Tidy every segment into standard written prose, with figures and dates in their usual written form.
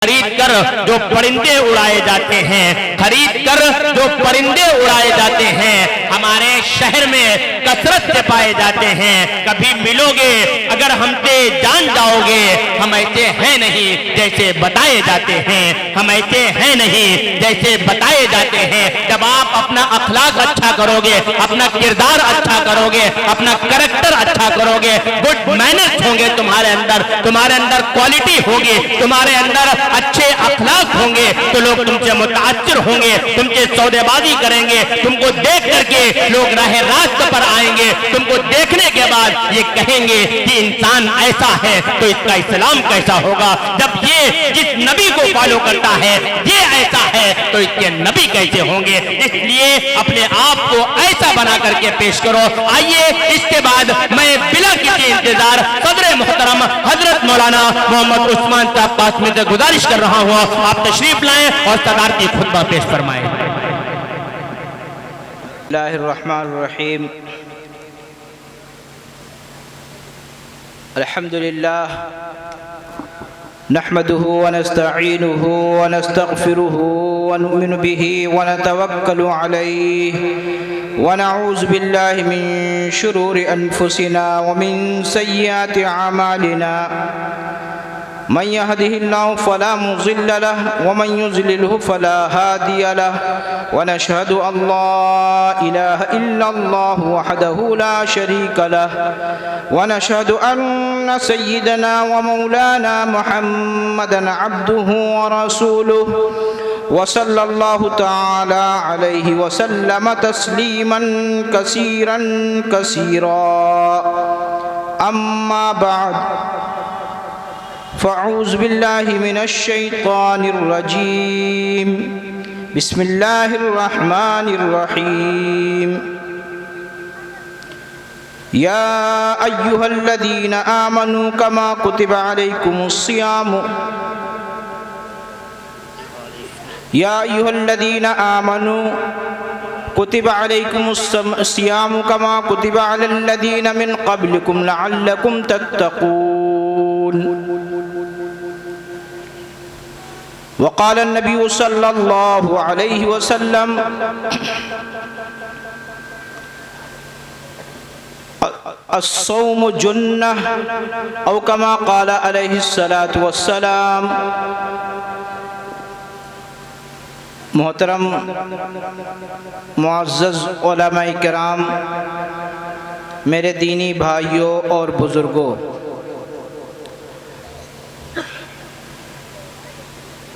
खरीद कर जो परिंदे उड़ाए जाते हैं, खरीद कर जो परिंदे उड़ाए जाते हैं, हमारे शहर में कसरत से पाए जाते हैं। कभी मिलोगे अगर हमसे जान जाओगे, हम ऐसे हैं नहीं जैसे बताए जाते हैं, हम ऐसे हैं नहीं जैसे बताए जाते हैं। जब आप अपना अखलाक अच्छा करोगे, अपना किरदार अच्छा करोगे, अपना कैरेक्टर अच्छा करोगे, गुड मैनर्स होंगे तुम्हारे अंदर क्वालिटी होगी, तुम्हारे अंदर अच्छे अखलाक होंगे, तो लोग तुमसे मुताअज्जिर होंगे, तुमसे सौदेबाजी करेंगे। तुमको देख करके लोग राह रास्त पर आएंगे, तुमको देखने के बाद ये कहेंगे कि इंसान ऐसा है तो इसका इस्लाम कैसा होगा। जब ये जिस नबी को फॉलो करता है ये ऐसा है तो इसके नबी कैसे होंगे। इसलिए अपने आप को ऐसा बना करके पेश करो। आइए इसके बाद मैं बिला किसी इंतजार सदर मोहतरम हजरत मौलाना मोहम्मद उस्मान साहब पास में से गुजारिश कर रहा हूँ, आप तशरीफ लाएं और सदारती खुतबा पेश फरमाएं। बिस्मिल्लाहिर्रहमानिर्रहीम। अल्हम्दुलिल्लाह नहमदुहु व नस्तईनुहु व नस्तगफिरुहु व नुमिनु बिही व नतवक्कलु अलैहि व नऊज़ु बिल्लाहि मिन शुरूरि अनफुसिना व मिन सय्यिआति अमालिना। मन यहदिहिल्लाहु फला मुज़िल्ल लहु व मन युज़लिल्हु फला हादिय लहु व नशहदु अल्ला इलाहा इल्लल्लाहु वहदहु ला शरीका लहु व नशहदु अन्न सय्यिदना व मौलाना मुहम्मदन अब्दुहु व रसूलुहु व सल्लल्लाहु तआला अलैहि व सल्लम तस्लीमन कसीरन कसीरा। अम्मा बाद फ़अऊज़ु बिल्लाहि मिनश शैतानिर रजीम। बिस्मिल्लाहिर रहमानिर रहीम। या अय्युहल्लज़ीना आमनू कमा कुतिबा अलैकुमुस्सियाम या अय्युहल्लज़ीना आमनू कुतिबा अलैकुमुस्सियाम कमा कुतिबा अलल्लज़ीना मिन क़ब्लिकुम लअल्लकुम तत्तक़ून। वक़ाल नबी सल्लल्लाहु अलैहि वसल्लम अस्सौमु जुन्नह औ कमा क़ाल अलैहिस्सलातु वस्सलाम। मोहतरम मुअज़्ज़ज़ उलमाए किराम, मेरे दीनी भाइयों और बुज़ुर्गों,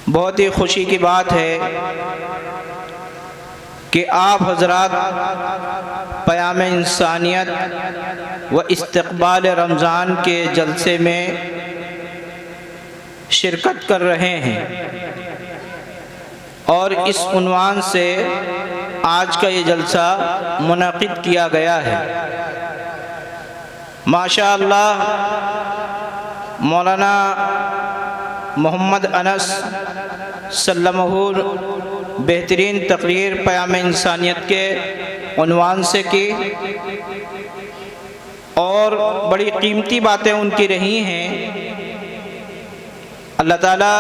बहुत ही खुशी की बात है कि आप हज़रात क़याम इंसानियत व इस्तक़बाल रमज़ान के जलसे में शिरकत कर रहे हैं और इस उन्वान से आज का ये जलसा मुनक़िद किया गया है। माशा अल्लाह, मौलाना मोहम्मद अनस सल्लमहु बेहतरीन तकरीर क़याम इंसानियत के उन्वान से की और बड़ी कीमती बातें उनकी रही हैं। अल्लाह ताला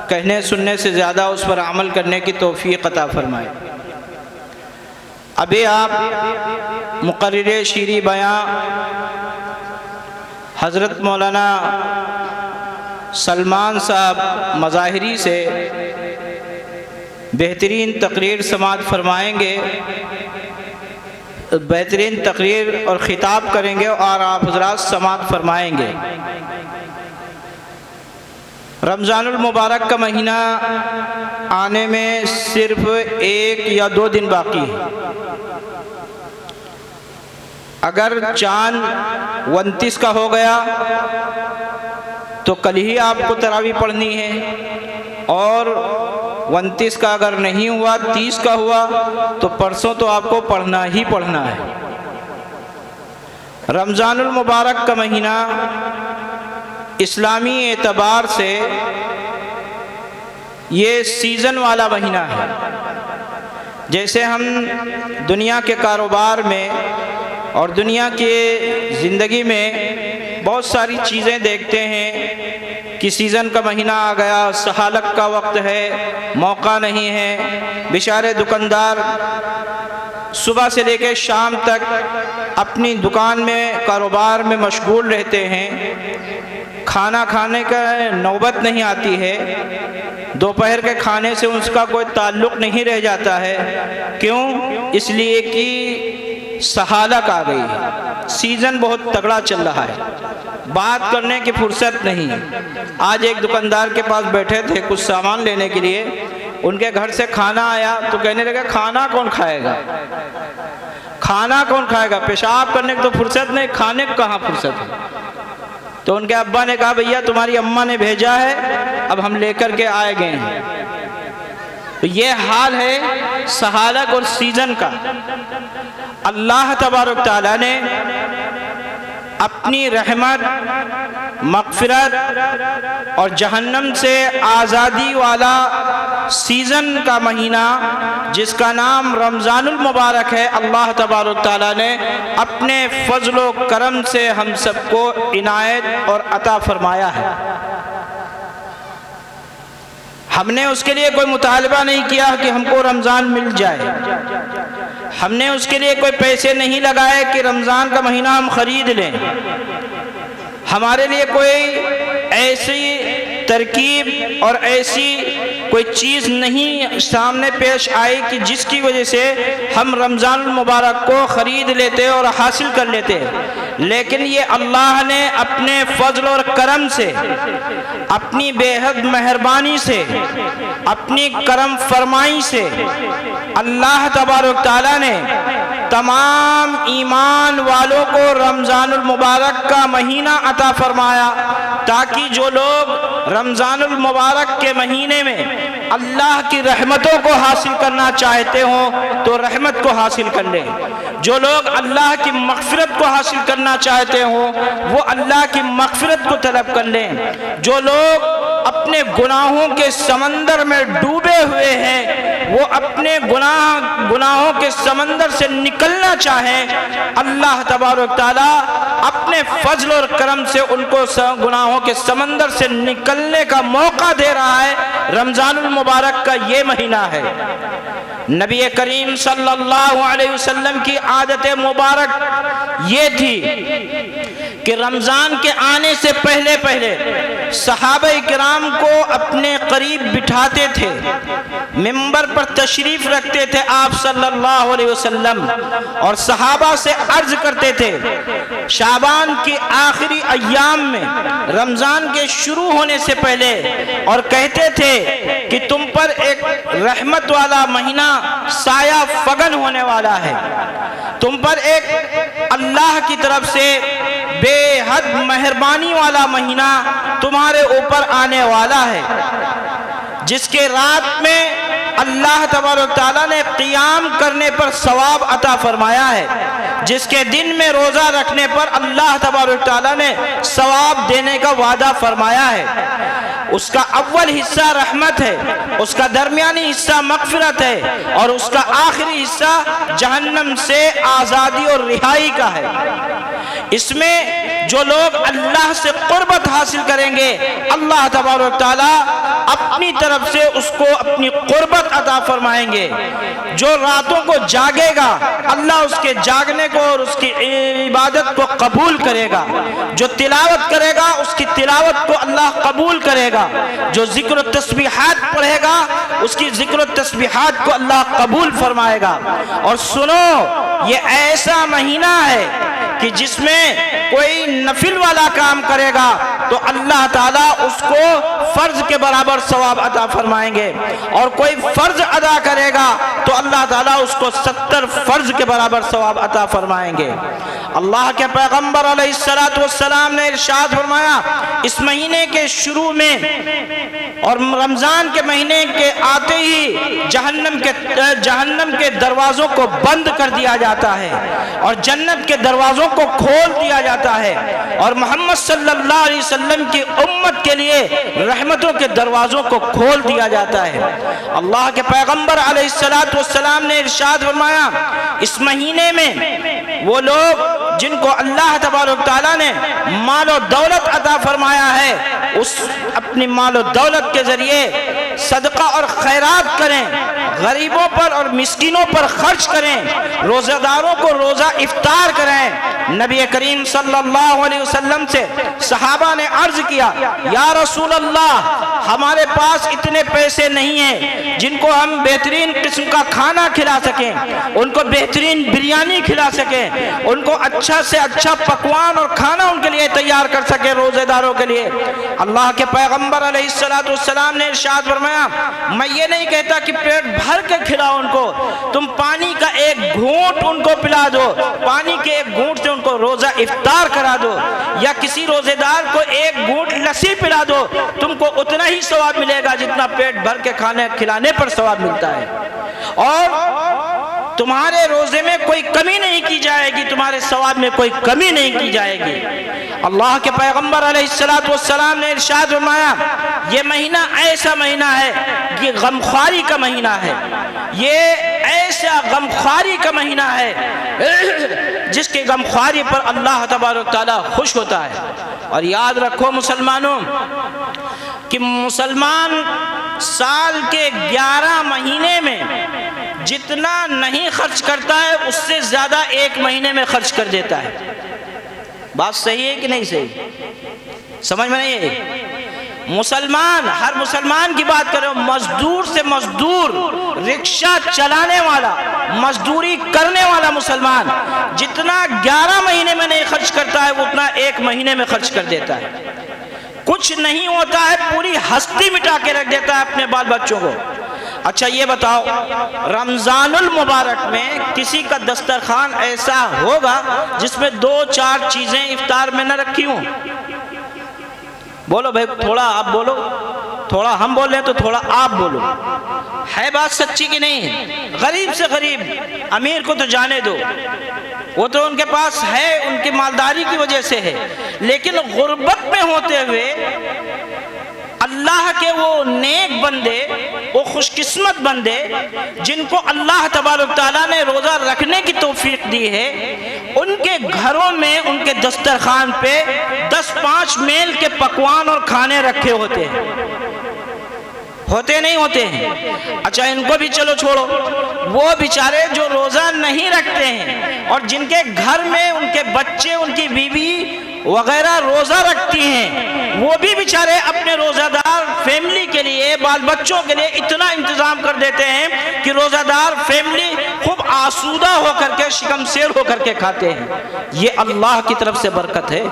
कहने सुनने से ज़्यादा उस पर अमल करने की तौफ़ीक़ अता फ़रमाए। अभी आप मुक़र्रिर शीरी बयां हज़रत मौलाना सलमान साहब मज़ाहिरी से बेहतरीन तकरीर समाअत फरमाएंगे, बेहतरीन तकरीर और ख़िताब करेंगे और आप हज़रात समाअत फरमाएंगे। रमज़ानुल मुबारक का महीना आने में सिर्फ 1 या 2 दिन बाकी है। अगर चाँद 29 का हो गया तो कल ही आपको तरावी पढ़नी है, और 29 का अगर नहीं हुआ, 30 का हुआ, तो परसों तो आपको पढ़ना ही पढ़ना है। रमज़ानुल मुबारक का महीना इस्लामी एतबार से ये सीज़न वाला महीना है। जैसे हम दुनिया के कारोबार में और दुनिया के ज़िंदगी में बहुत सारी चीज़ें देखते हैं कि कि सीज़न का महीना आ गया, सहालक का वक्त है, मौका नहीं है। बेचारे दुकानदार सुबह से लेकर शाम तक अपनी दुकान में कारोबार में मशगूल रहते हैं, खाना खाने का नौबत नहीं आती है, दोपहर के खाने से उसका कोई ताल्लुक़ नहीं रह जाता है। क्यों? इसलिए कि सहालक आ गई है, सीज़न बहुत तगड़ा चल रहा है, बात करने की फुर्सत नहीं। आज एक दुकानदार के पास बैठे थे कुछ सामान लेने के लिए, उनके घर से खाना आया तो कहने लगे खाना कौन खाएगा, खाना कौन खाएगा, पेशाब करने की तो फुर्सत नहीं, खाने को कहाँ फुर्सत है। तो उनके अब्बा ने कहा भैया तुम्हारी अम्मा ने भेजा है, अब हम लेकर के आए गए हैं। तो ये हाल है सहालक और सीजन का। अल्लाह तबारक तआला ने अपनी रहमत, मग़फ़िरत और जहन्नम से आज़ादी वाला सीज़न का महीना जिसका नाम रमज़ानुल मुबारक है, अल्लाह तबारक तआला ने अपने फ़ज़्ल व करम से हम सबको इनायत और अता फरमाया है। हमने उसके लिए कोई मुतालबा नहीं किया कि हमको रमज़ान मिल जाए, हमने उसके लिए कोई पैसे नहीं लगाए कि रमज़ान का महीना हम ख़रीद लें। हमारे लिए कोई ऐसी तरकीब और ऐसी कोई चीज़ नहीं सामने पेश आई कि जिसकी वजह से हम रमज़ान मुबारक को ख़रीद लेते और हासिल कर लेते। लेकिन ये अल्लाह ने अपने फ़ज़्ल और करम से, अपनी बेहद मेहरबानी से, अपनी करम फरमाई से अल्लाह तबारक तआला ने तमाम ईमान वालों को रमज़ानुल मुबारक का महीना अता फरमाया, ताकि जो लोग रमज़ानुल मुबारक के महीने में अल्लाह की रहमतों को हासिल करना चाहते हों तो रहमत को हासिल कर लें, जो लोग अल्लाह की मग़फ़िरत को हासिल करना चाहते हों वो अल्लाह की मग़फ़िरत को तलब कर लें, जो लोग अपने गुनाहों के समंदर में डूबे हुए हैं वो अपने गुनाहों के समंदर से निकलना चाहें, अल्लाह तबारक तआला अपने फजल और करम से उनको गुनाहों के समंदर से निकलने का मौका दे रहा है। रमज़ानुल मुबारक का ये महीना है। नबी करीम सल्लल्लाहु अलैहि वसल्लम की आदत मुबारक ये थी कि रमज़ान के आने से पहले पहले सहाबा-ए किराम को अपने करीब बिठाते थे, मिंबर पर तशरीफ़ रखते थे आप सल्लल्लाहु अलैहि वसल्लम, और सहाबा से अर्ज करते थे शाबान की आखिरी अय्याम में रमज़ान के शुरू होने से पहले, और कहते थे कि तुम पर एक रहमत वाला महीना साया फगन होने वाला है, तुम पर एक अल्लाह की तरफ से बेहद मेहरबानी वाला महीना तुम्हारे ऊपर आने वाला है, जिसके रात में अल्लाह तबारक तआला ने क़ियाम करने पर सवाब अता फरमाया है, जिसके दिन में रोज़ा रखने पर अल्लाह तबारक तआला ने सवाब देने का वादा फरमाया है। उसका अव्वल हिस्सा रहमत है, उसका दरमियानी हिस्सा मग़फ़िरत है, और उसका आखिरी हिस्सा जहन्नम से आज़ादी और रिहाई का है। इसमें जो लोग अल्लाह से क़ुर्बत हासिल करेंगे अल्लाह तबारक तआला अपनी तरफ से उसको अपनी क़ुर्बत अता फरमाएंगे। जो रातों को जागेगा अल्लाह उसके जागने को और उसकी इबादत को कबूल करेगा, जो तिलावत करेगा उसकी तिलावत को अल्लाह कबूल करेगा, जो ज़िक्र व तस्बीहात पढ़ेगा उसकी ज़िक्र व तस्बीहात को अल्लाह कबूल फरमाएगा। और सुनो, ये ऐसा महीना है कि जिसमें कोई नफिल वाला काम करेगा तो अल्लाह ताला उसको फर्ज के बराबर सवाब अता फरमाएंगे, और कोई फर्ज अदा करेगा तो अल्लाह ताला उसको 70 फर्ज के बराबर सवाब अता फरमाएंगे। अल्लाह के पैगंबर अलैहिस्सलातु वस्सलाम ने इरशाद फरमाया, इस महीने के शुरू में और रमज़ान के महीने के आते ही जहन्नम के दरवाज़ों को बंद कर दिया जाता है और जन्नत के दरवाज़ों को खोल दिया जाता है, और मोहम्मद सल्लल्लाहु अलैहि वसल्लम की उम्मत के लिए रहमतों के दरवाज़ों को खोल दिया जाता है। अल्लाह के पैगंबर अलैहिस्सलातु वस्सलाम ने इरशाद फरमाया, इस महीने में वो लोग जिनको अल्लाह तबारक तआला ने मालो दौलत अता फरमाया है, उस अपनी मालो दौलत के जरिए सदका और खैरात करें, गरीबों पर और मिस्किनों पर खर्च करें, रोज़ादारों को रोज़ा इफ्तार करें। नबी करीम सल्लल्लाहु अलैहि वसल्लम से सहाबा ने अर्ज किया, या रसूल अल्लाह, हमारे पास इतने पैसे नहीं हैं जिनको हम बेहतरीन किस्म का खाना खिला सकें, उनको बेहतरीन बिरयानी खिला सकें, उनको अच्छा से अच्छा पकवान और खाना उनके लिए तैयार कर सके रोज़ेदारों के लिए। अल्लाह के पैगम्बर अलैहिस्सलातु वस्सलाम ने इरशाद फरमाया, मैं ये नहीं कहता कि पेट भर के खिलाओ उनको, तुम पानी का एक घूंट उनको पिला दो, पानी के एक घूंट से उनको रोज़ा इफ्तार करा दो, या किसी रोज़ेदार को एक घूंट लस्सी पिला दो, तुमको उतना ही सवाब मिलेगा जितना पेट भर के खाने खिलाने पर सवाब मिलता है। और तुम्हारे रोजे में कोई कमी नहीं की जाएगी, तुम्हारे सवाब में कोई कमी नहीं की जाएगी। अल्लाह के पैगंबर अलैहिस्सलातु वस्सलाम ने इरशाद फरमाया, ये महीना ऐसा महीना है, ये गमख्वारी का महीना है, ये ऐसा गमख्वारी का महीना है जिसके गमख्वारी पर अल्लाह तबारक तआला खुश होता है। और याद रखो मुसलमानों कि मुसलमान साल के 11 महीने में जितना नहीं खर्च करता है उससे ज्यादा एक महीने में खर्च कर देता है। बात सही है कि नहीं सही? समझ में नहीं है? मुसलमान, हर मुसलमान की बात करो, मजदूर से मजदूर, रिक्शा चलाने वाला, मजदूरी करने वाला मुसलमान जितना 11 महीने में नहीं खर्च करता है वो उतना एक महीने में खर्च कर देता है। कुछ नहीं होता है, पूरी हस्ती मिटा के रख देता है अपने बाल बच्चों को। अच्छा ये बताओ, रमजानुल मुबारक में किसी का दस्तरखान ऐसा होगा जिसमें 2-4 चीजें इफ्तार में न रखी हों? बोलो भाई, थोड़ा आप बोलो, थोड़ा हम बोल रहे हैं तो थोड़ा आप बोलो। है बात सच्ची कि नहीं? गरीब से गरीब, अमीर को तो जाने दो, वो तो उनके पास है, उनकी मालदारी की वजह से है, लेकिन गुर्बत में होते हुए अल्लाह के वो नेक बंदे, वो खुशकिस्मत बंदे जिनको अल्लाह तबारक तआला ने रोज़ा रखने की तौफीक दी है, उनके घरों में उनके दस्तरखान पे 10-5 मेल के पकवान और खाने रखे होते हैं। होते नहीं होते हैं? अच्छा इनको भी चलो छोड़ो, वो बेचारे जो रोज़ा नहीं रखते हैं और जिनके घर में उनके बच्चे, उनकी बीवी वगैरह रोज़ा रखती हैं, वो भी बेचारे अपने रोज़ादार फैमिली के लिए, बाल बच्चों के लिए इतना इंतज़ाम कर देते हैं कि रोज़ादार फैमिली खूब आसूदा होकर के, शिकमसेर होकर के खाते हैं। ये अल्लाह की तरफ से बरकत है,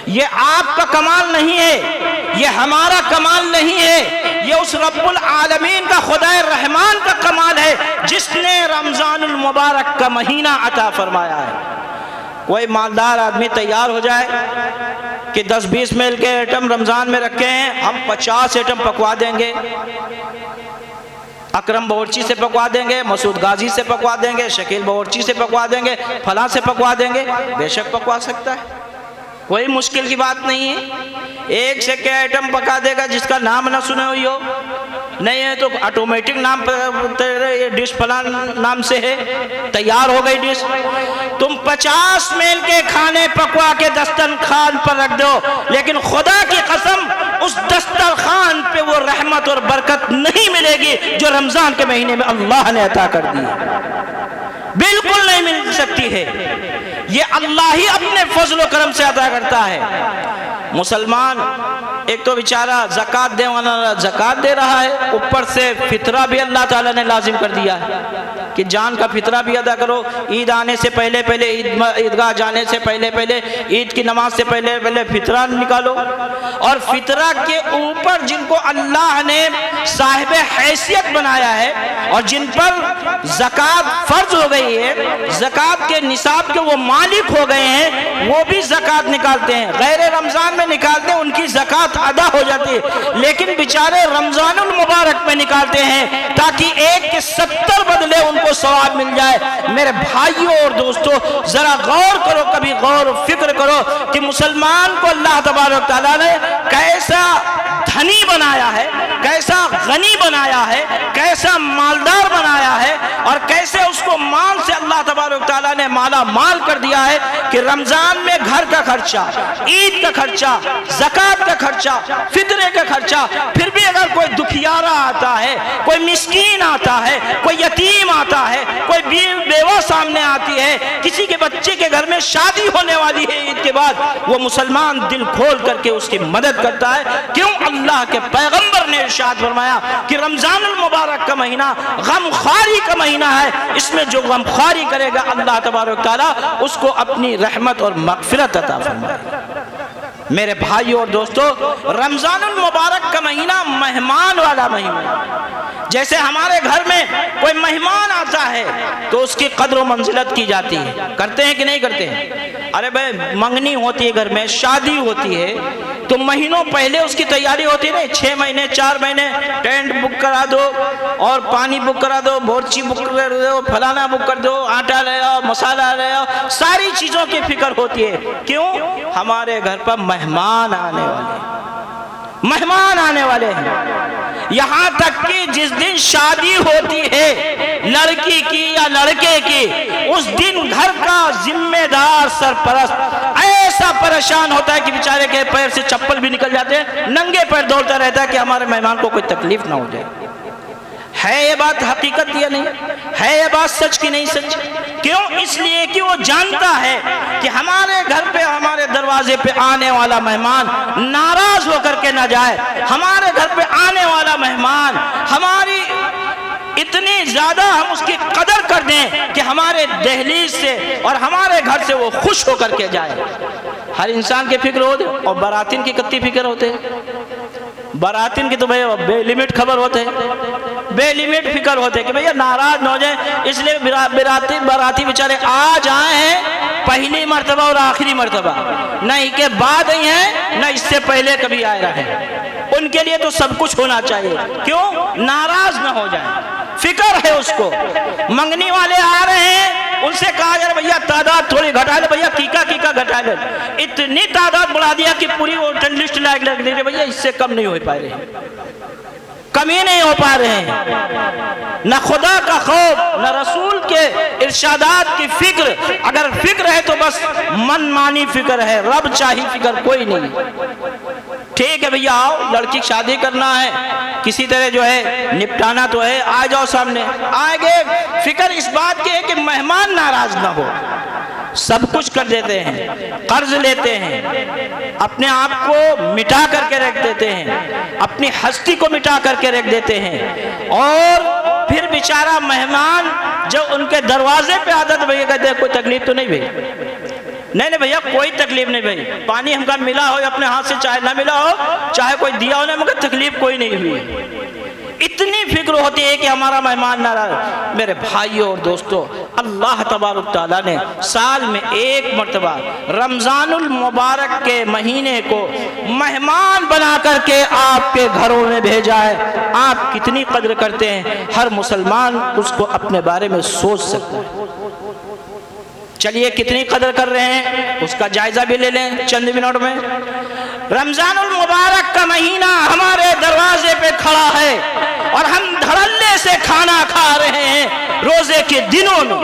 ये आपका कमाल नहीं है, ये हमारा कमाल नहीं है, ये उस रब्बुल आलमीन का, खुदाए रहमान का कमाल है जिसने रमजानुल मुबारक का महीना अता फरमाया है। कोई मालदार आदमी तैयार हो जाए कि 10-20 मेल के आइटम रमजान में रखे हैं, हम 50 आइटम पकवा देंगे, अकरम बावर्ची से पकवा देंगे, मसूद गाजी से पकवा देंगे, शकील बावर्ची से पकवा देंगे, फला से पकवा देंगे, बेशक पकवा सकता है, कोई मुश्किल की बात नहीं है। एक से क्या आइटम पका देगा जिसका नाम ना सुने हुई हो, नहीं है तो ऑटोमेटिक नाम पर डिश फलान नाम से है, तैयार हो गई डिश। तुम 50 मेल के खाने पकवा के दस्तरखान पर रख दो, लेकिन खुदा की कसम उस दस्तरखान पे वो रहमत और बरकत नहीं मिलेगी जो रमजान के महीने में अल्लाह ने अता कर दी, बिल्कुल नहीं मिल सकती है। ये अल्लाह ही अपने फजल करम से अदा करता है। मुसलमान एक तो बेचारा ज़कात दे वाला ज़कात दे रहा है, ऊपर से फितरा भी अल्लाह ताला ने लाजिम कर दिया है कि जान का फितरा भी अदा करो। ईद आने से पहले पहले, ईदगाह जाने से पहले पहले, ईद की नमाज से पहले पहले फितरा निकालो। और फितरा के ऊपर जिनको अल्लाह ने साहिब हैसियत बनाया है और जिन पर ज़कात फ़र्ज हो गई है, ज़कात के निसाब के वो मालिक हो गए हैं, वो भी ज़कात निकालते हैं, गैर रमज़ान में निकालते हैं, उनकी ज़कात अदा हो जाती है, लेकिन बेचारे रमज़ानुल मुबारक में निकालते हैं ताकि एक के 70 बदले उनको सवाब मिल जाए। मेरे भाइयों और दोस्तों, जरा गौर करो, कभी गौर फिक्र करो कि मुसलमान को अल्लाह तबारक तआला ने कैसा धनी बनाया है, कैसा गनी बनाया है, कैसा मालदार बनाया है, और कैसे उसको माल से अल्लाह तबारक तआला ने माला माल कर दिया है कि रमजान में घर का खर्चा, ईद का खर्चा, ज़कात का खर्चा, फितरे का खर्चा, फिर भी अगर कोई दुखियारा आता है, कोई मिस्कीन आता है, कोई यतीम आता है, कोई बेवा सामने आती है, किसी के बच्चे के घर में शादी होने वाली है ईद के बाद, वो मुसलमान दिल खोल करके उसकी मदद करता है। क्यों? अल्लाह के पैगंबर ने इरशाद फरमाया कि रमजानुल मुबारक का महीना गमख्वारी का महीना है, इसमें जो गमख्वारी करेगा अल्लाह तबारक तआला उसको अपनी रहमत और मगफिरत अता फरमाएगा। मेरे भाइयों और दोस्तों, रमजानुल मुबारक का महीना मेहमान वाला महीना। जैसे हमारे घर में कोई मेहमान आता है तो उसकी कद्र व मंजिलत की जाती है, करते हैं कि नहीं करते हैं? अरे भाई, मंगनी होती है घर में, शादी होती है तो महीनों पहले उसकी तैयारी होती है, नहीं 6 महीने 4 महीने टेंट बुक करा दो और पानी बुक करा दो, बोर्ची बुक कर दो, फलाना बुक कर दो, आटा ले आओ, मसाला ले आओ, सारी चीज़ों की फिक्र होती है। क्यों? हमारे घर पर मेहमान आने वाले हैं। यहाँ तक कि जिस दिन शादी होती है लड़की की या लड़के की, उस दिन घर का जिम्मेदार सरपरस्त ऐसा परेशान होता है कि बेचारे के पैर से चप्पल भी निकल जाते हैं, नंगे पैर दौड़ता रहता है कि हमारे मेहमान को कोई तकलीफ ना हो जाए। है ये बात हकीकत या नहीं? है ये बात सच की नहीं सच? क्यों? इसलिए कि वो जानता है कि हमारे घर पे, हमारे दरवाजे पे आने वाला मेहमान नाराज होकर के ना जाए, हमारे घर पे आने वाला मेहमान हमारी इतनी ज्यादा हम उसकी कदर कर दें कि हमारे दहलीज से और हमारे घर से वो खुश होकर के जाए। हर इंसान की फिक्र होती, और बारातीन की कितनी फिक्र होते, बारातीन की तो भैया बेलिमिट खबर होते, बेलिमिट फिक्र होते कि भैया नाराज न हो जाए, इसलिए बाराती बेचारे आज आए हैं पहली मर्तबा और आखिरी मर्तबा, न इसके बाद ही हैं न इससे पहले कभी आए रहे, उनके लिए तो सब कुछ होना चाहिए। क्यों? नाराज न हो जाए, फिक्र है उसको। मंगनी वाले आ रहे हैं, उनसे कहा यार भैया तादाद थोड़ी घटा ले, भैया कीका घटा ले, इतनी तादाद बढ़ा दिया कि पूरी वोटर लिस्ट लग दे रही, भैया इससे कम नहीं हो पा रहे, कम ही नहीं हो पा रहे हैं। न खुदा का खौफ, न रसूल के इरशादात की फिक्र, अगर फिक्र है तो बस मनमानी फिक्र है, रब चाही फिक्र कोई नहीं। ठीक है भैया, आओ, लड़की की शादी करना है, किसी तरह जो है निपटाना तो है, आ जाओ सामने, आएंगे। फिक्र इस बात की है कि मेहमान नाराज ना हो। सब कुछ कर देते हैं, कर्ज लेते हैं, अपने आप को मिटा करके रख देते हैं, अपनी हस्ती को मिटा करके रख देते हैं, और फिर बेचारा मेहमान जब उनके दरवाजे पे आता तो भैया कहते हैं कोई तकलीफ तो नहीं भाई? नहीं भैया कोई तकलीफ नहीं भाई, पानी हमका मिला हो अपने हाथ से, चाहे ना मिला हो, चाहे कोई दिया हो ना, मगर तकलीफ कोई नहीं हुई। इतनी फिक्र होती है कि हमारा मेहमान नाराज। मेरे भाइयों और दोस्तों, अल्लाह तबारक तआला ने साल में एक मर्तबा रमजानुल मुबारक के महीने को मेहमान बना करके आपके घरों में भेजा है। आप कितनी कद्र करते हैं, हर मुसलमान उसको अपने बारे में सोच सकता है। चलिए कितनी कदर कर रहे हैं उसका जायजा भी ले लें चंद मिनट में। रमजानुल मुबारक का महीना हमारे दरवाजे पे खड़ा है और हम धड़ल्ले से खाना खा रहे हैं रोजे के दिनों में।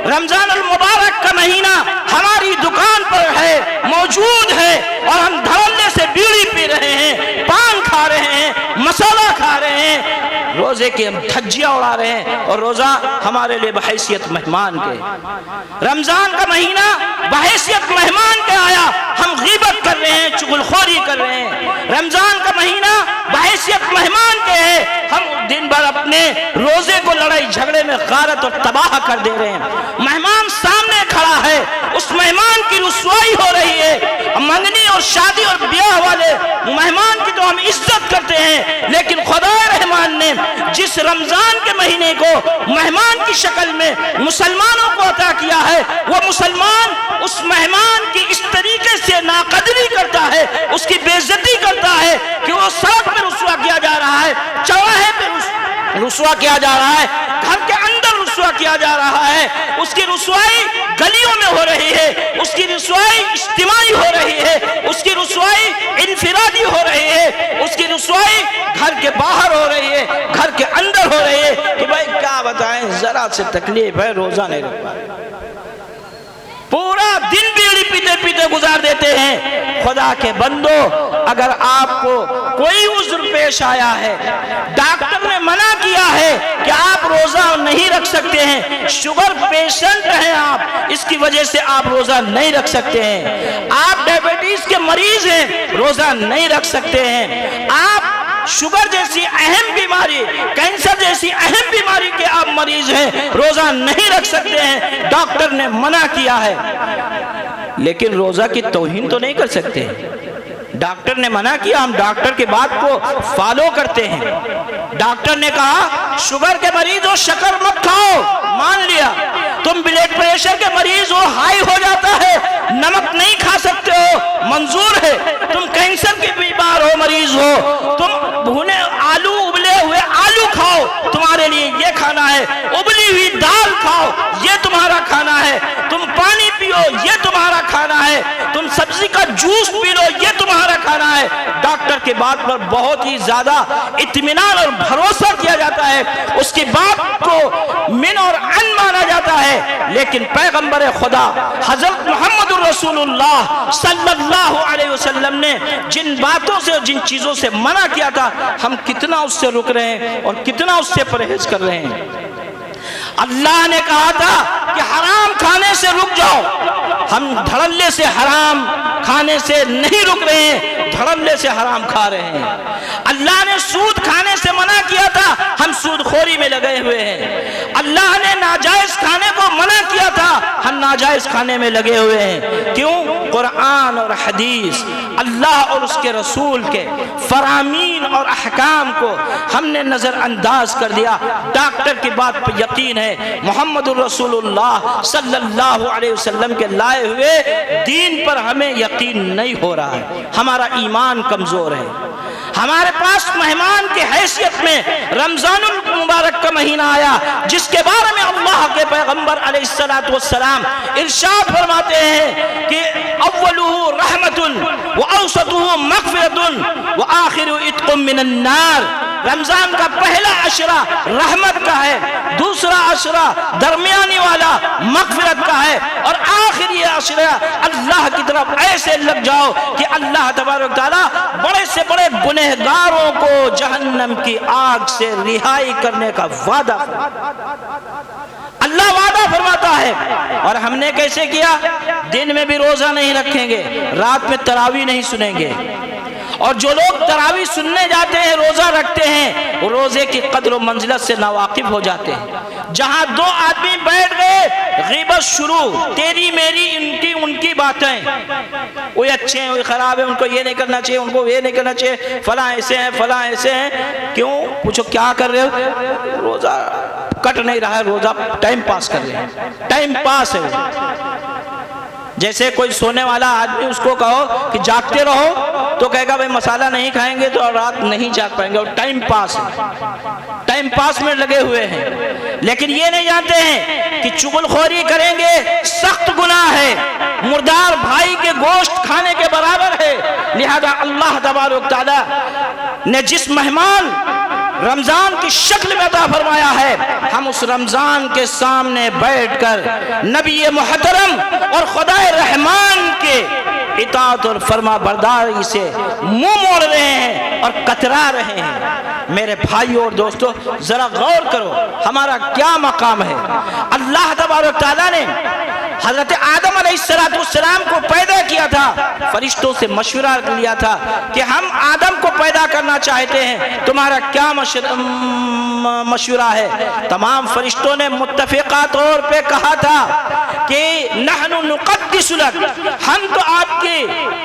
रमजानुल मुबारक का महीना हमारी दुकान पर है, मौजूद है, और हम धड़ल्ले से बीड़ी पी रहे हैं, पान खा रहे हैं, मसाला खा रहे हैं, रोजे की हम धज्जियां उड़ा रहे हैं, और रोजा हमारे लिए बहैसियत मेहमान के। रमजान का महीना बहैसियत मेहमान के आया, हम गीबत कर रहे हैं, चुगलखोरी कर रहे हैं। रमजान का महीना बहैसियत मेहमान के है, हम दिन भर अपने रोजे को लड़ाई झगड़े में गारत और तबाह कर दे रहे हैं। मेहमान सामने खड़ा है, उस मेहमान की रुसवाई हो रही है। मंगनी और शादी और ब्याह वाले मेहमान की तो हम इज्जत करते हैं, लेकिन खुदा रहमान ने जिस रमजान के महीने को मेहमान की शक्ल में मुसलमानों को अता किया है, वो मुसलमान उस मेहमान की इस तरीके से नाकदरी करता है, उसकी बेइज्जती करता है कि वो सड़क पर रुसवा किया जा रहा है, चौराहे पे रुसवा किया जा रहा है, घर के अंदर रुसवा पूरा किया जा रहा है, उसकी रुसवाई गलियों में हो रही है, उसकी रुसवाई इज्तिमाई हो रही है, उसकी रुसवाई इनफिरादी हो रही है, उसकी रुसवाई घर के बाहर हो रही है, घर के अंदर हो रही है कि भाई क्या बताएं, जरा से तकलीफ है, रोजा नहीं रख पाए, पूरा दिन बीड़ी पीते पीते गुजार देते हैं। खुदा के बंदो, अगर आपको कोई उज्र पेश आया है, डॉक्टर ने मना किया है कि आप रोजा नहीं रख सकते हैं, शुगर पेशेंट हैं आप, इसकी वजह से आप रोजा नहीं रख सकते हैं, आप डायबिटीज के मरीज हैं, रोजा नहीं रख सकते हैं, आप शुगर जैसी अहम बीमारी, कैंसर जैसी अहम बीमारी के आप मरीज हैं, रोजा नहीं रख सकते हैं, डॉक्टर ने मना किया है। लेकिन रोजा की तौहीन तो नहीं कर सकते, डॉक्टर ने मना किया, हम डॉक्टर की बात को फॉलो करते हैं। डॉक्टर ने कहा शुगर के मरीज हो शक्कर मत खाओ, मान लिया। तुम ब्लड प्रेशर के मरीज हो, हाई हो जाता है, नमक नहीं खा सकते हो, मंजूर है। तुम कैंसर के बीमार हो, मरीज हो, तुम भुने आलू, उबले हुए आलू खाओ, तुम्हारे लिए ये खाना है, उबली हुई दाल खाओ, ये तुम्हारा खाना है, तुम पानी पियो, ये तुम्हारा खाना है, तुम सब्जी का जूस पी लो, ये तुम्हारा खाना है। डॉक्टर के बात पर बहुत ही ज्यादा इत्मीनान और भरोसा किया जाता है, उसकी बात को मिन और अन माना जाता है। लेकिन पैगंबर खुदा हजरत मोहम्मद रसूलुल्लाह सल्लल्लाहु अलैहि वसल्लम ने जिन बातों से और जिन चीजों से मना किया था, हम कितना उससे रुक रहे हैं और कितना उससे परहेज कर रहे हैं। अल्लाह ने कहा था कि हराम खाने से रुक जाओ, हम धड़ल्ले से हराम खाने से नहीं रुक रहे हैं, धड़ल्ले से हराम खा रहे हैं। अल्लाह ने सूद खाने से मना किया था, हम सूदखोरी में लगे हुए हैं। अल्लाह ने नाजायज खाने को मना किया था, हम नाजायज खाने में लगे हुए हैं। क्यों? कुरान और हदीस, अल्लाह और उसके रसूल के फरामीन और अहकाम को हमने नजरअंदाज कर दिया। डॉक्टर की बात पर यकीन है, मोहम्मद रसूलुल्लाह सल्लल्लाहु अलैहि वसल्लम के लाए हुए दीन पर हमें यकीन नहीं हो रहा है, हमारा ईमान कमजोर है। हमारे पास मेहमान की हैसियत में रमजानुल मुबारक का महीना आया, जिसके बारे में अल्लाह के पैगंबर अलैहिस्सलातु वस्सलाम इरशाद फरमाते हैं कि अव्वलुहु रहमतुन व औसतुहु मग़फ़िरतुन व आखिरु इत्क़ुम मिनन नार। रमजान का पहला अशरा रहमत का है, दूसरा अशरा दरमियानी वाला मग़फ़िरत का है, और आखिरी अशरा अल्लाह की तरफ ऐसे लग जाओ कि अल्लाह तबारक व तआला बड़े से बड़े गुनहगारों को जहन्नम की आग से रिहाई करने का वादा, अल्लाह वादा फरमाता है। और हमने कैसे किया? दिन में भी रोजा नहीं रखेंगे, रात में तरावी नहीं सुनेंगे। और जो लोग तरावी सुनने जाते हैं, रोजा रखते हैं, वो रोजे की कद्र और मंजिलत से नावाकिफ हो जाते हैं। जहां दो आदमी बैठ गए, ग़ीबत शुरू, तेरी मेरी इनकी उनकी बातें, वो अच्छे हैं, वो खराब है, उनको ये नहीं करना चाहिए, उनको ये नहीं करना चाहिए, फला ऐसे हैं, फला ऐसे हैं। क्यों? पूछो क्या कर रहे हो? रोजा कट नहीं रहा है, रोजा टाइम पास कर रहे हैं, टाइम पास है। जैसे कोई सोने वाला आदमी, उसको कहो कि जागते रहो तो कहेगा भाई मसाला नहीं खाएंगे तो रात नहीं जाग पाएंगे, और टाइम पास है, टाइम पास में लगे हुए हैं। लेकिन ये नहीं जानते हैं कि चुगलखोरी करेंगे सख्त गुनाह है, मुर्दार भाई के गोश्त खाने के बराबर है। लिहाजा अल्लाह तबारक तआला ने जिस मेहमान रमजान की शक्ल में अता फरमाया है, हम उस रमजान के सामने बैठकर नबी मुहतरम और खुदाए रहमान के इताअत और फरमा बरदारी से मुंह मोड़ रहे हैं और कतरा रहे हैं। मेरे भाइयों और दोस्तों, जरा गौर करो हमारा क्या मकाम है। अल्लाह तबारक तआला ने हजरत आदम अलैहिस्सलाम को पैदा किया था, फरिश्तों से मशवरा लिया था कि हम आदम को पैदा करना चाहते हैं, तुम्हारा क्या मशवरा है। तमाम फरिश्तों ने मुत्तफिका तौर पे कहा था कि नहनु नुक़द्दिसु लक, हम तो आपकी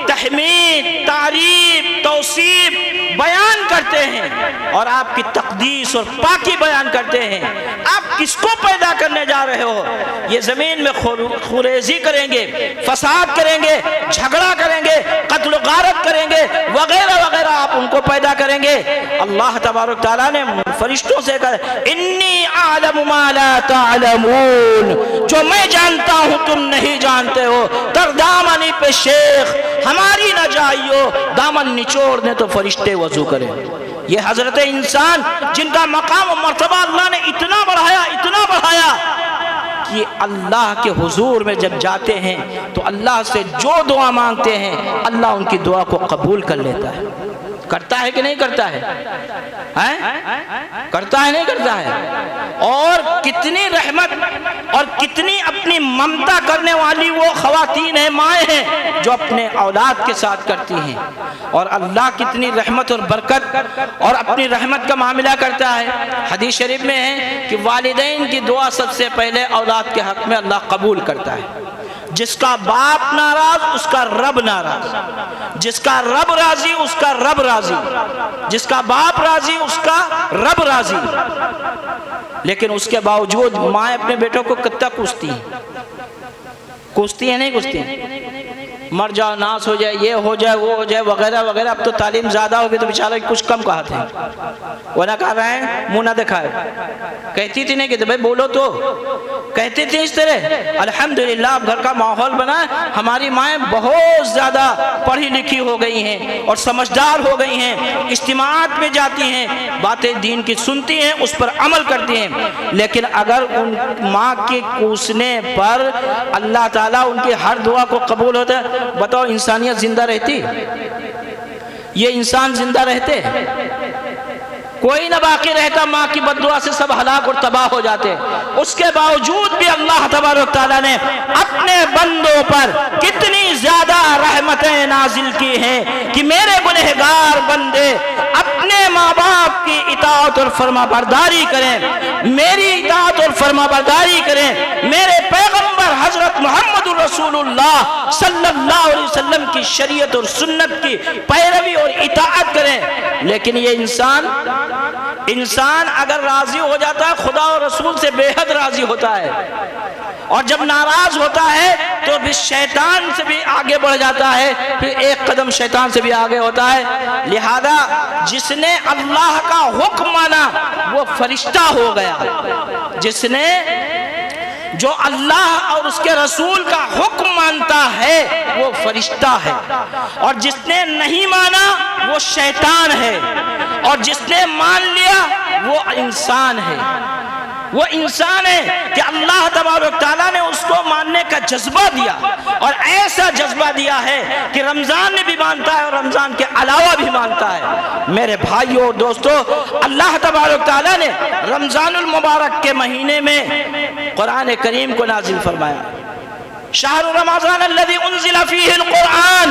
तहमीद, तारीफ, तौसीफ बयान करते हैं और आपकी तकदीस और पाकी बयान करते हैं। आप किसको पैदा करने जा रहे हो? ये ज़मीन में खुरेजी करेंगे, फसाद करेंगे, झगड़ा करेंगे, कत्ल गारत करेंगे, वगैरह वगैरह, आप उनको पैदा करेंगे। अल्लाह तबारक तआला ने फरिश्तों से कहा, इन्नी आलमु मा ला तालमून, जो मैं जानता हूँ तुम नहीं जानते हो। तर दामनी पे शेख, हमारी न जाइयो, दामन निचोड़ दे तो फरिश्ते वजू करें। ये हजरत इंसान जिनका मकाम और मर्तबा अल्लाह ने इतना बढ़ाया कि अल्लाह के हुजूर में जब जाते हैं तो अल्लाह से जो दुआ मांगते हैं अल्लाह उनकी दुआ को कबूल कर लेता है। करता है कि नहीं करता है? करता है नहीं करता है? और कितनी रहमत और कितनी अपनी ममता करने वाली वो खवातीन हैं, माएँ हैं, जो अपने औलाद के साथ करती हैं। और अल्लाह कितनी रहमत और बरकत और अपनी रहमत का मामला करता है। हदीस शरीफ में है कि वालिदैन की दुआ सबसे पहले औलाद के हक में अल्लाह कबूल करता है। जिसका बाप नाराज उसका रब नाराज, जिसका रब राजी उसका रब राजी, जिसका बाप राजी उसका रब राजी। लेकिन उसके बावजूद माँ अपने बेटों को कितना कोसती है, कोसती है नहीं कोसती? मर जाओ, नाश हो जाए, ये हो जाए, वो हो जाए, वगैरह वगैरह। अब तो तालीम ज्यादा होगी तो बेचारा कुछ कम कहा थे, वो ना कह रहे हैं, मुंह ना दिखाए। कहती थी नहीं कहते भाई बोलो तो, कहती थी इस तरह। अल्हम्दुलिल्लाह अब घर का माहौल बना, हमारी माएँ बहुत ज्यादा पढ़ी लिखी हो गई हैं और समझदार हो गई हैं, इज्तिमाआत में जाती हैं, बातें दीन की सुनती हैं, उस पर अमल करती हैं। लेकिन अगर उन माँ के कोसने पर अल्लाह ताला उनकी हर दुआ को कबूल होता है, बताओ इंसानियत जिंदा रहती? ये इंसान जिंदा रहते? कोई ना बाकी रहता। माँ की बद्दुआ से सब हलाक और तबाह हो जाते। उसके बावजूद भी अल्लाह तबारक तआला ने अपने बंदों पर कितनी ज्यादा रहमतें नाजिल की हैं कि मेरे गुनहगार बंदे अपने माँ बाप की इताअत और फरमाबरदारी करें, मेरी इताअत और फरमाबरदारी करें, मेरे पैगंबर हजरत मोहम्मद रसूलुल्लाह सल्लल्लाहु अलैहि वसल्लम की शरीयत और सुन्नत की पैरवी और इताअत करें। लेकिन ये इंसान अगर राजी हो जाता है खुदा और रसूल से बेहद राजी होता है, और जब नाराज होता है तो भी शैतान से भी आगे बढ़ जाता है, फिर एक कदम शैतान से भी आगे होता है। लिहाजा जिसने अल्लाह का हुक्म माना वो फरिश्ता हो गया। जिसने जो अल्लाह और उसके रसूल का हुक्म मानता है वो फरिश्ता है, और जिसने नहीं माना वो शैतान है, और जिसने मान लिया वो इंसान है। वो इंसान है कि अल्लाह तबारक तआला ने उसको मानने का जज्बा दिया, और ऐसा जज्बा दिया है कि रमजान में भी मानता है और रमजान के अलावा भी मानता है। मेरे भाइयों और दोस्तों, अल्लाह तबारक तआला ने रमजानुल मुबारक के महीने में कुरान करीम को नाजिल फरमाया। शाहरु रमज़ान अल्लज़ी उन्ज़िला फ़ीहिल क़ुरआन,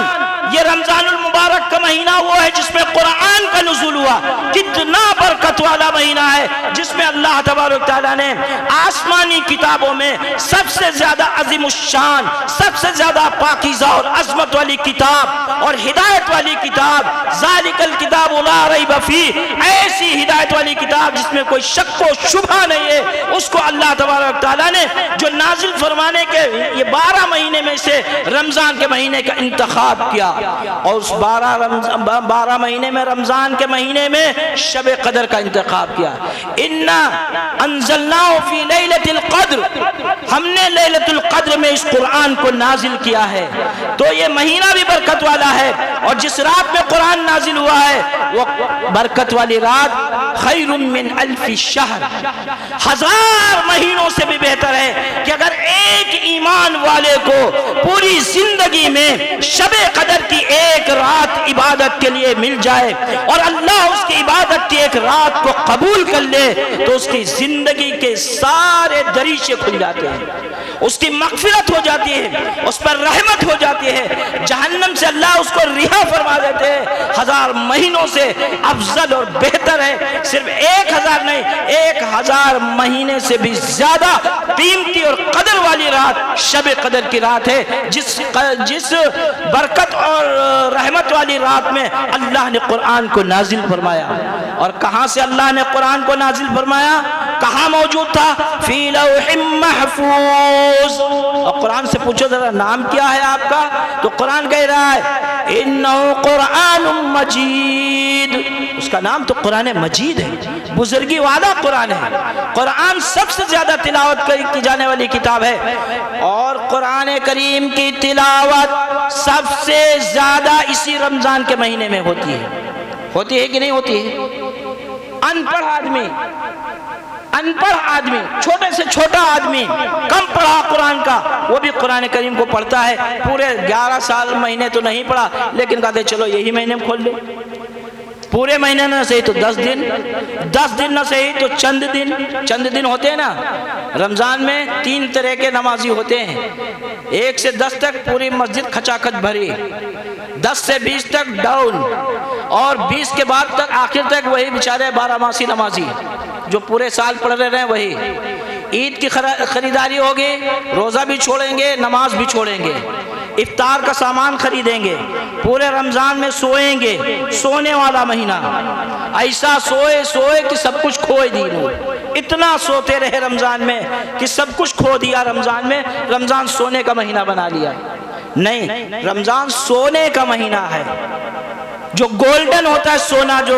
ये रमजानुल मुबारक का महीना वो है जिसमें कुरान का नुज़ूल हुआ। कितना बरकत वाला महीना है जिसमें अल्लाह तबारक तआला ने आसमानी किताबों में सबसे ज्यादा अज़ीमुश्शान, सबसे ज्यादा पाकीज़ा और अज़मत वाली किताब और हिदायत वाली किताब, ज़ालिकल किताबु ला रैब फ़ीह, ऐसी हिदायत वाली किताब जिसमें कोई शक व शुबहा नहीं है, उसको अल्लाह तबारक तआला ने जो नाजिल फरमाने के ये 12 महीने में से रमजान के महीने का इंतखाब किया, और उस 12 महीने में रमजान के महीने में शब कदर का इंतखाब किया। इन्ना अंज़लनाहु फी लैलतिल क़द्र, हमने लैलतुल क़द्र में इस कुरान को नाजिल किया है। तो ये महीना भी बरकत वाला है, और जिस रात में कुरान नाजिल हुआ है वो बरकत वाली रात खैरुम मिन अल्फि शहर, 1000 महीनों से भी बेहतर है कि अगर एक ईमान वाले को पूरी जिंदगी में शबे कदर की एक रात इबादत के लिए मिल जाए और अल्लाह उसकी इबादत की एक रात को कबूल कर ले तो उसकी जिंदगी के सारे दरीचे खुल जाते हैं, उसकी मगफिरत हो जाती है, उस पर रहमत हो जाती है, जहन्नम से अल्लाह उसको रिहा फरमा देते हैं। 1000 महीनों से अफजल और बेहतर है, सिर्फ 1000 नहीं, 1000 महीने से भी ज्यादा कीमती और कदर वाली रात शब कदर की रात है, जिस बरकत और रहमत वाली रात में अल्लाह ने कुरान को नाजिल फरमाया। और कहां से अल्लाह ने कुरान को नाजिल फरमाया, कहां मौजूद था? फी लौहिम महफूज। और कुरान से पूछो जरा नाम क्या है आपका, तो कुरान कह रहा है इन्नहु कुरानुम मजीद। उसका नाम तो कुरान मजीद है, बुजुर्गी वाला कुरान है। कुरान सबसे ज्यादा तिलावत की जाने वाली किताब है और कुरान करीम की तिलावत सबसे ज्यादा इसी रमजान के महीने में होती है कि नहीं होती है? अनपढ़ आदमी, छोटे से छोटा आदमी, कम पढ़ा कुरान का, वो भी कुरान करीम को पढ़ता है। पूरे 11 साल महीने तो नहीं पढ़ा, लेकिन कहते चलो यही महीने में खोल लो। पूरे महीने न सही तो 10 दिन न सही तो चंद दिन होते हैं ना। रमजान में 3 तरह के नमाजी होते हैं, 1 से 10 तक पूरी मस्जिद खचाखच भरी, 10 से 20 तक डाउन, और 20 के बाद तक आखिर तक वही बेचारे 12 मासी नमाजी जो पूरे साल पढ़ रहे हैं। वही ईद की खरीदारी होगी, रोज़ा भी छोड़ेंगे, नमाज भी छोड़ेंगे, इफ्तार का सामान खरीदेंगे, पूरे रमजान में सोएंगे, सोने वाला महीना, ऐसा सोए कि सब कुछ खो दिया। इतना सोते रहे रमजान में कि सब कुछ खो दिया रमजान में। रमजान सोने का महीना बना लिया। नहीं, रमजान सोने का महीना है। जो गोल्डन होता है सोना, जो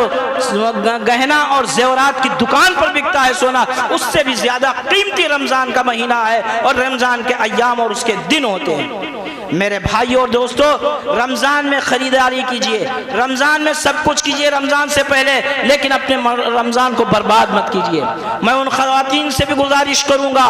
गहना और जेवरात की दुकान पर बिकता है सोना, उससे भी ज्यादा कीमती रमजान का महीना है और रमजान के अय्याम और उसके दिन होते हैं। मेरे भाइयों और दोस्तों, रमजान में खरीदारी कीजिए, रमजान में सब कुछ कीजिए रमजान से पहले, लेकिन अपने रमजान को बर्बाद मत कीजिए। मैं उन खवातीन से भी गुजारिश करूंगा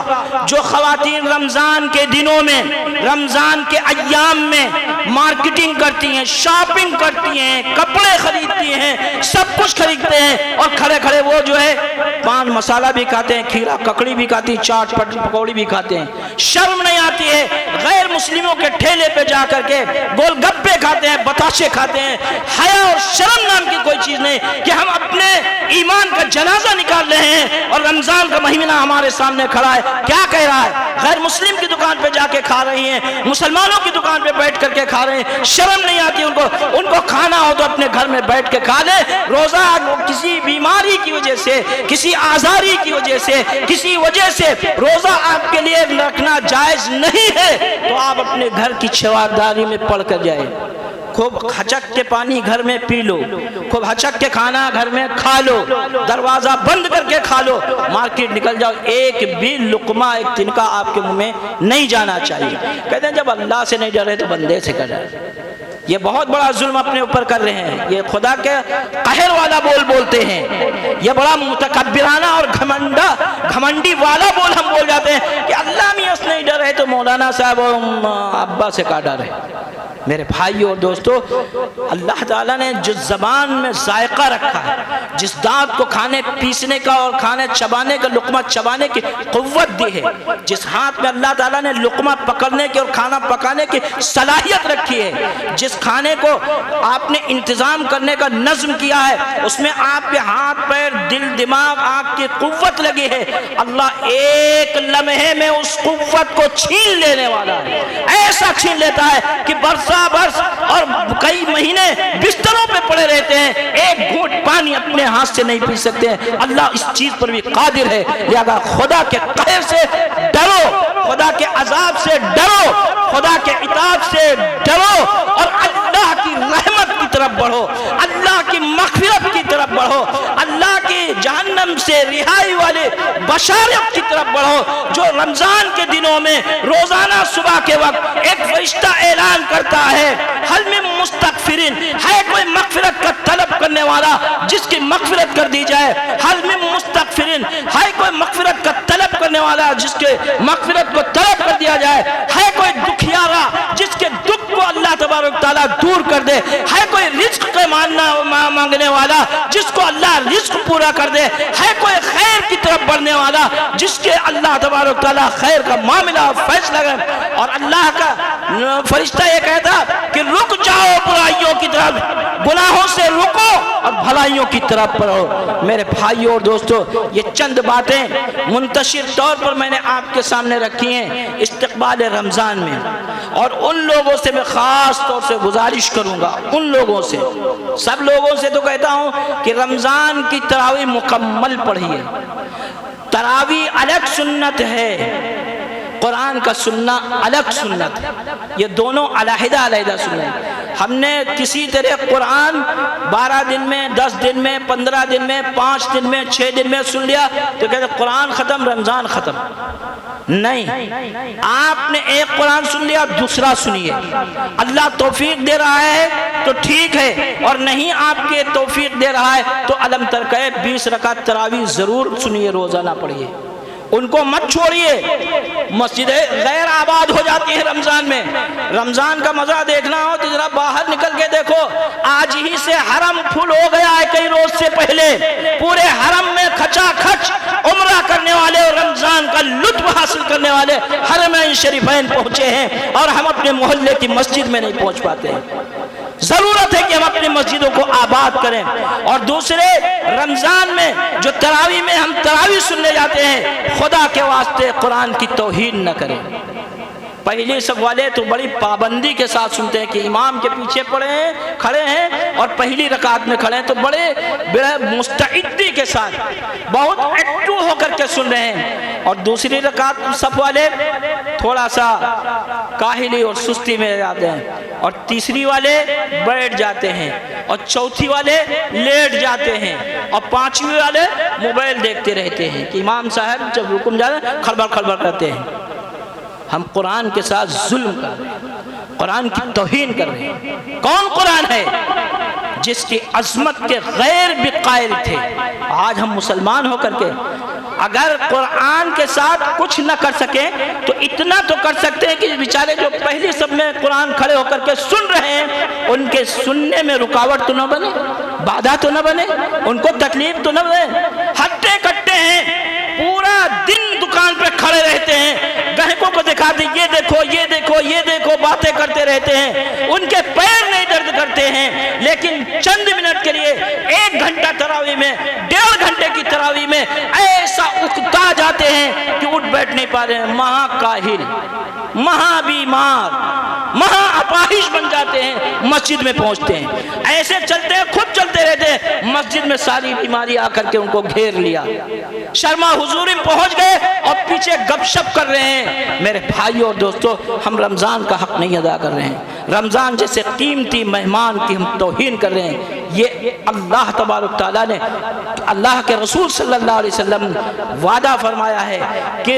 जो खवातीन रमजान के दिनों में, रमजान के अय्याम में मार्केटिंग करती हैं, शॉपिंग करती हैं, कपड़े खरीदती हैं, सब कुछ खरीदते हैं, और खड़े खड़े वो जो है पान मसाला भी खाते हैं, खीरा ककड़ी भी खाती हैं, चाट पकौड़ी भी खाते हैं। शर्म नहीं आती है? गैर मुस्लिमों के ठेले पे जाकर के गोलगप्पे खाते हैं, बताशे खाते हैं। हया और शर्म नाम की कोई चीज नहीं कि हम अपने ईमान का जनाजा निकाल रहे हैं और रमजान का महीना हमारे सामने खड़ा है। क्या कह रहा है? गैर मुस्लिम की दुकान पे जाके खा रही हैं, मुसलमानों की दुकान पे बैठ करके खा रहे हैं। शर्म नहीं आती उनको खाना हो तो अपने घर में बैठ के खा ले। रोजा किसी बीमारी की वजह से, किसी आजारी की वजह से, किसी वजह से रोजा आपके लिए रखना जायज नहीं है, तो आप अपने घर की छेवारदारी में पढ़ कर जाए। खूब हचक के पानी घर में पी लो, खूब हचक के खाना घर में खा लो, दरवाजा बंद करके खा लो, मार्केट निकल जाओ, एक भी लुकमा, एक तिनका आपके मुंह में नहीं जाना चाहिए। कहते हैं जब अल्लाह से नहीं डरे तो बंदे से कर डरे। ये बहुत बड़ा जुल्म अपने ऊपर कर रहे हैं। ये खुदा के कहर वाला बोल बोलते हैं, ये बड़ा मुतकब्बिराना और घमंडी वाला बोल हम बोल जाते हैं कि अल्लाह मियां से नहीं डरे तो मौलाना साहब और अब्बा से का डरे। मेरे भाइयों और दोस्तों, अल्लाह ताला ने जिस जबान में जायका रखा है, जिस दांत को खाने पीसने का और खाने चबाने का, लुकमा चबाने की कुव्वत दी है, जिस हाथ में अल्लाह ताला ने लुकमा पकड़ने की और खाना पकाने की सलाहियत रखी है, जिस खाने को आपने इंतजाम करने का नज्म किया है, उसमें आपके हाथ पैर दिल दिमाग आंख की कुव्वत लगी है, अल्लाह एक लम्हे में उस कुव्वत को छीन लेने वाला है। ऐसा छीन लेता है कि बरस और कई महीने बिस्तरों पे पड़े रहते हैं, एक घूंट पानी अपने हाथ से नहीं पी सकते हैं। अल्लाह इस चीज पर भी कादिर है। लिहाजा खुदा के कहर से डरो, खुदा के अजाब से डरो, खुदा के इताअत से डरो और अल्लाह की रहमत की तरफ बढ़ो, अल्लाह की मग़फ़िरत की तरफ बढ़ो, अल्लाह की जहन्नम से रिहाई वाले बशारत की तरफ बढ़ो। जो रमजान के दिनों में रोजाना सुबह के वक्त एक फरिश्ता ऐलान करता है, हल में मुस्तगफिरिन, है कोई मग़फ़िरत का तलब करने वाला जिसकी मग़फ़िरत कर दी जाए। हल में मुस्तगफिरिन, है कोई मग़फ़िरत का तलब करने वाला जिसके मग़फ़िरत को तलब कर दिया जाए। है कोई दुखियारा जिसके दुख को अल्लाह तबारक तआला दूर कर दे। है कोई रिज्क के मांगने वाला जिसको अल्लाह रिज्क पूरा कर दे। है कोई खैर की तरफ बढ़ने वाला जिसके अल्लाह तबारक तआला खैर का मामला फैसला करे। और अल्लाह का फरिश्ता ये कहता कि रुक जाओ बुराइयों की तरफ, गुनाहों से रुको और भलाइयों की तरफ बढ़ो। मेरे भाइयों और दोस्तों, ये चंद बातें मुंतशिर तौर पर मैंने आपके सामने रखी हैं इस्तक़बाल रमज़ान में। और उन लोगों से मैं ख़ास तौर से गुजारिश करूँगा, उन लोगों से, सब लोगों से तो कहता हूँ कि रमज़ान की तरावी मुकम्मल पढ़िए। तरावी अलग सुन्नत है, कुरान का सुनना अलग सुन्नत है। ये दोनों अलहदा सुन्नत। हमने किसी तरह कुरान 12 दिन में, 10 दिन में, 15 दिन में, 5 दिन में, 6 दिन में सुन लिया तो कहते कुरान ख़त्म, रमज़ान ख़त्म। नहीं, आपने एक कुरान सुन लिया, दूसरा सुनिए। अल्लाह तौफीक दे रहा है तो ठीक है, और नहीं आपके तौफीक दे रहा है तो अलम तरक़ 20 रकात तरावी ज़रूर सुनिए, रोज़ाना पढ़िए, उनको मत छोड़िए। मस्जिदें गैर आबाद हो जाती हैं रमज़ान में। रमज़ान का मज़ा देखना हो तो जरा बाहर निकल के देखो। आज ही से हरम फुल हो गया है, कई रोज से पहले पूरे हरम में खचाखच उम्रा करने वाले और रमज़ान का लुत्फ हासिल करने वाले हरमैन शरीफैन पहुँचे हैं, और हम अपने मोहल्ले की मस्जिद में नहीं पहुँच पाते हैं। ज़रूरत है कि हम अपनी मस्जिदों को आबाद करें। और दूसरे, रमज़ान में जो तरावी में हम तरावी सुनने जाते हैं, खुदा के वास्ते कुरान की तौहीन न करें। पहले सब वाले तो बड़ी पाबंदी के साथ सुनते हैं कि इमाम के पीछे खड़े हैं और पहली रकात में खड़े हैं तो बड़े मुस्तइद्दी के साथ बहुत एक्टिव होकर के सुन रहे हैं। और दूसरी रकात सब वाले थोड़ा सा काहिली और सुस्ती में जाते हैं, और तीसरी वाले बैठ जाते हैं, और चौथी वाले लेट जाते हैं, और पांचवी वाले मोबाइल देखते रहते हैं कि इमाम साहब जब हुक्म जाते खड़बड़ खड़बड़ करते हैं। हम कुरान के साथ जुल्म कर रहे हैं, कुरान की तौहीन कर रहे हैं। कौन कुरान है जिसकी अजमत के गैर भी कायल थे? आज हम मुसलमान होकर के अगर कुरान के साथ कुछ न कर सके तो इतना तो कर सकते हैं कि बेचारे जो पहली सब में कुरान खड़े होकर के सुन रहे हैं उनके सुनने में रुकावट तो न बने, बाधा तो न बने, उनको तकलीफ तो न बने। हट्टे कट्टे हैं, पूरा दिन दुकान पे खड़े रहते हैं, ग्राहकों को दिखाते ये देखो ये देखो ये देखो, बातें करते रहते हैं, उनके पैर नहीं दर्द करते हैं, लेकिन चंद मिनट के लिए 1 घंटा तरावी में, 1.5 घंटे की तरावी में ऐसा उकता जाते हैं कि उठ बैठ नहीं पा रहे हैं। महाकाहिल, महाबीमार, महा अपाहिश बन जाते हैं, मस्जिद में पहुंचते हैं ऐसे चलते हैं, खुद चलते रहते हैं, मस्जिद में सारी बीमारी आकर के उनको घेर लिया, शर्मा हुजूरी में पहुंच गए और पीछे गपशप कर रहे हैं। मेरे भाइयों और दोस्तों, हम रमज़ान का हक नहीं अदा कर रहे हैं। रमज़ान जैसे कीमती मेहमान की हम तौहीन कर रहे हैं। ये अल्लाह तबारक तआला ने, अल्लाह के रसूल सल्लल्लाहु अलैहि वसल्लम वादा फरमाया है कि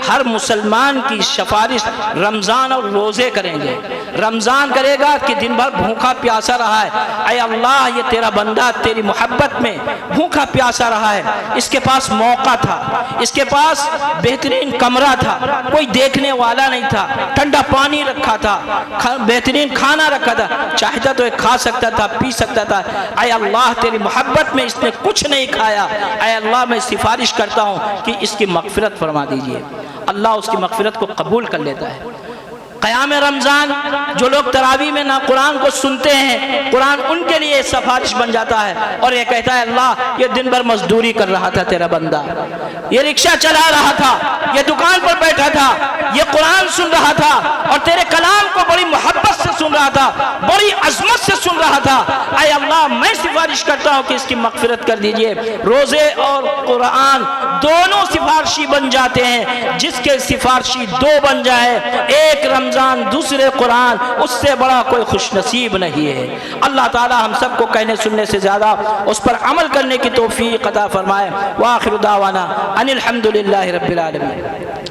हर मुसलमान की सिफारिश रमज़ान और रोज़े करेंगे। रमज़ान करेगा कि दिन भर भूखा प्यासा रहा है, ऐ अल्लाह ये तेरा बंदा तेरी मोहब्बत में भूखा प्यासा रहा है, इसके पास मौका था, इसके पास बेहतरीन कमरा था, कोई देखने वाला नहीं था, ठंडा पानी रखा था, बेहतरीन खाना रखा था, चाहता तो खा सकता था, पी सकता था। ऐ अल्लाह तेरी मोहब्बत में इसने कुछ नहीं खाया, ऐ अल्लाह मैं सिफारिश करता हूँ कि इसकी मग़फ़िरत फरमा दीजिए। अल्लाह उसकी मग़फ़िरत को कबूल कर लेता है। क़याम रमज़ान जो लोग तरावी में ना कुरान को सुनते हैं, कुरान उनके लिए सिफारिश बन जाता है और ये कहता है अल्लाह ये दिन भर मजदूरी कर रहा था तेरा बंदा, ये रिक्शा चला रहा था, ये दुकान पर बैठा था, ये कुरान सुन रहा था और तेरे कलाम को बड़ी मोहब्बत से सुन रहा था, बड़ी अज़मत से सुन रहा था। ऐ अल्लाह मैं सिफारिश करता हूँ कि इसकी मग़फ़िरत कर दीजिए। रोज़े और कुरान दोनों सिफारशी बन जाते हैं। जिसके सिफारशी 2 बन जाए, एक रमज़ान दूसरे कुरान, उससे बड़ा कोई खुशनसीब नहीं है। अल्लाह ताला हम सबको कहने सुनने से ज़्यादा उस पर अमल करने की तौफ़ीक़ अता फरमाए। व आखिर दावाना अनिल हम्दुलिल्लाहि रब्बिल आलमीन।